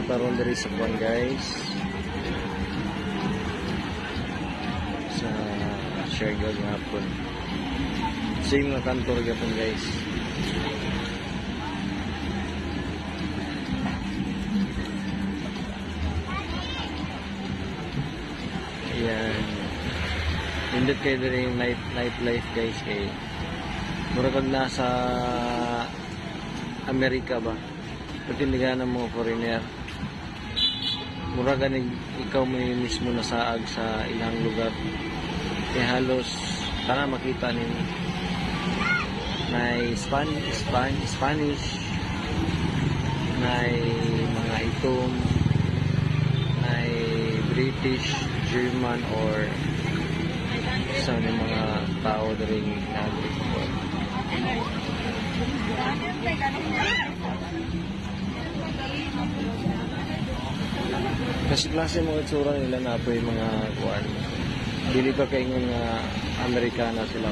taron diri sa kuan guys. Sa Siargao gapon. Same nga kantor gapon guys. Ayan. Indot kayo diri yung nightlife guys kay mura kag nasa Amerika ba? Patindigan ng mga foreigner. Mura ganig ikaw may mismo nasaag sa ilang lugar. Kaya halos para makita ninyo. May Spanish, may mga itom, may British, German or sa mga tao ring nag-report. Kasi klase mga itsura nila na po yung mga kuwan. Dili pa kayo ng Amerikana sila